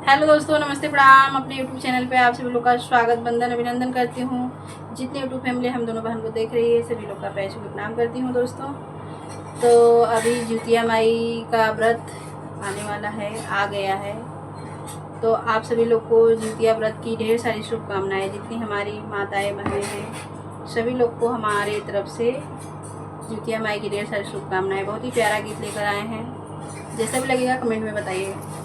Hello दोस्तों, नमस्ते, प्रणाम। अपने यूट्यूब चैनल पे आप सभी लोग का स्वागत, वंदन, अभिनंदन करती हूँ। जितने यूट्यूब फैमिली हम दोनों बहन को देख रही है, सभी लोग का पैर छू के प्रणाम करती हूँ दोस्तों। तो अभी जितिया माई का व्रत आने वाला है, आ गया है। तो आप सभी लोग को जितिया व्रत की ढेर सारी शुभकामनाएँ। जितनी हमारी माताएँ बहनें हैं, सभी लोग को हमारे तरफ से जितिया माई की ढेर सारी शुभकामनाएँ। बहुत ही प्यारा गीत लेकर आए हैं, जैसा भी लगेगा कमेंट में बताइएगा।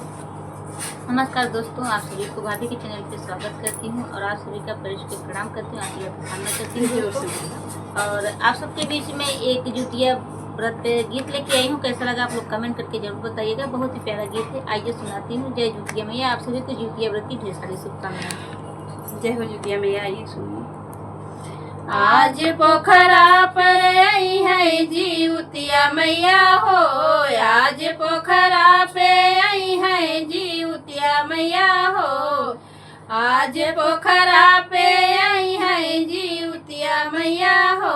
नमस्कार दोस्तों, आप सभी को भाभी के चैनल पे स्वागत करती हूँ और आप सभी का पैर छू के प्रणाम करती हूँ, आशीर्वाद की कामना करती हूँ दोस्तों। और आप सबके बीच में एक जितिया व्रत पे गीत लेके आई हूँ। कैसा लगा आप लोग कमेंट करके जरूर बताइएगा। बहुत ही प्यारा गीत है, आइए सुनाती हूँ। जय जितिया मैया। आप सभी को जितिया व्रत की ढेर सारी शुभकामनाएं। जय हो जितिया मैया। आइए सुनिए। आज पोखरा पर आई है जितिया मैया हो, आज पोखरा पे आई है जितिया मैया हो, आज पोखरा पे आई है जितिया मैया हो।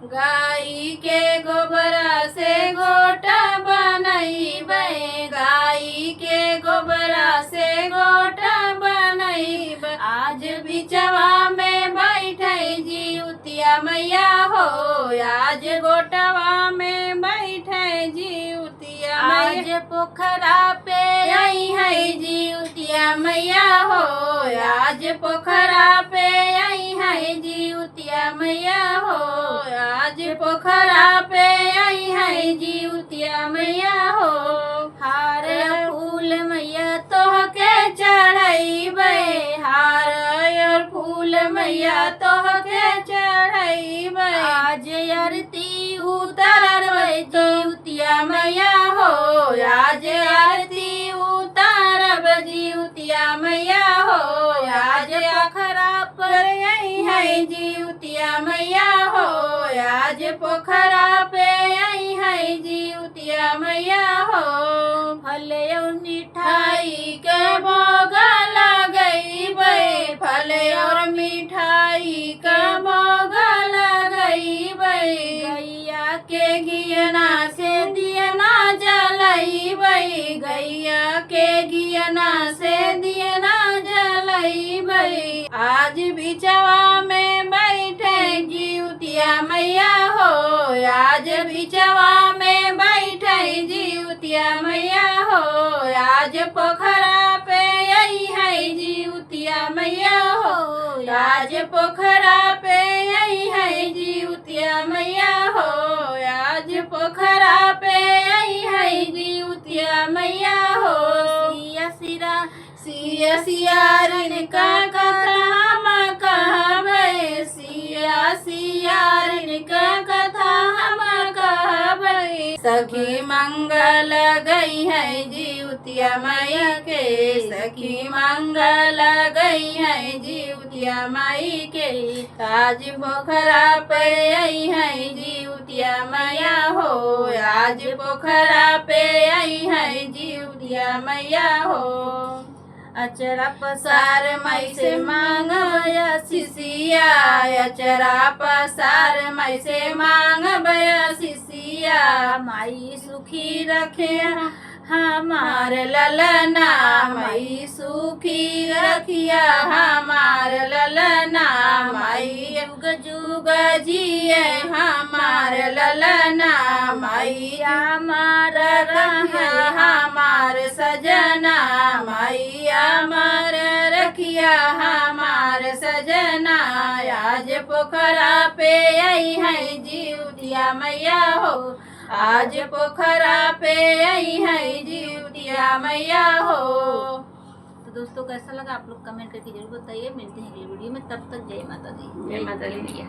गाय के गोबरा से गोटा बनैबे, गाय के गोबरा से गोटा बनैबे। आज बिचवा में बैठे जितिया मैया हो, आज गोटवा में बैठे जितिया। आज पोखरा पे आई है जितिया मैया हो, आज पोखरा पे आई है जितिया मैया हो, आज पोखरा पे आई है जितिया मैया हो। हार फूल मैया तोहके चढ़ैबे, हार और फूल मैया तोहके चढ़ैबे। आज आरती उतारबै जितिया मैया हो, आज आरती उतारब जितिया मैया हो, आज पोखरा पर आई है जितिया मैया हो, आज पोखरा पे आई है जितिया मैया हो। फल और मिठाई के भोग लगैबे, फल और मिठाई के भोग लगैबे। गैया के घियना से दियना जलैबे, गैया के घियना से दियना जलैबे। आज बिचवा में बैठे जितिया मैया हो, आज बिचवा में बैठे जितिया मैया हो, आज पोखरा पे आई है जितिया मैया हो, आज पोखरा पे आई है जितिया मैया हो, आज पोखरा पे आई है जितिया मैया हो। सिया सिरा सिया सियारिन का कथा हम कहबै, सिया सियारिन का कथा हम कहबै। सखी मंगल गई है जितिया मैया के, सखी मंगल गई है जितिया माई के। आज पोखरा पे आई है जितिया मैया हो, आज पोखरा पे आई है जितिया मैया हो। अचरा पसार माई से मांगबया शिशिया, अचरा पसार माई से मांगबया शिशिया। माई सुखी रखे हमार ललना, माई सुखी रखिया हमार ललना। माई जुग जुग जिए हमार ललना, माई हमार रहे हमार सजना, माई हमार रखिया हमार सजना। आज पोखरा पे आई है जितिया मैया हो, आज पोखरा पे आई है जितिया मैया हो। तो दोस्तों कैसा लगा आप लोग कमेंट करके जरूर बताइए। मिलते हैं अगली वीडियो में, तब तक जय माता दी। जय माता दी।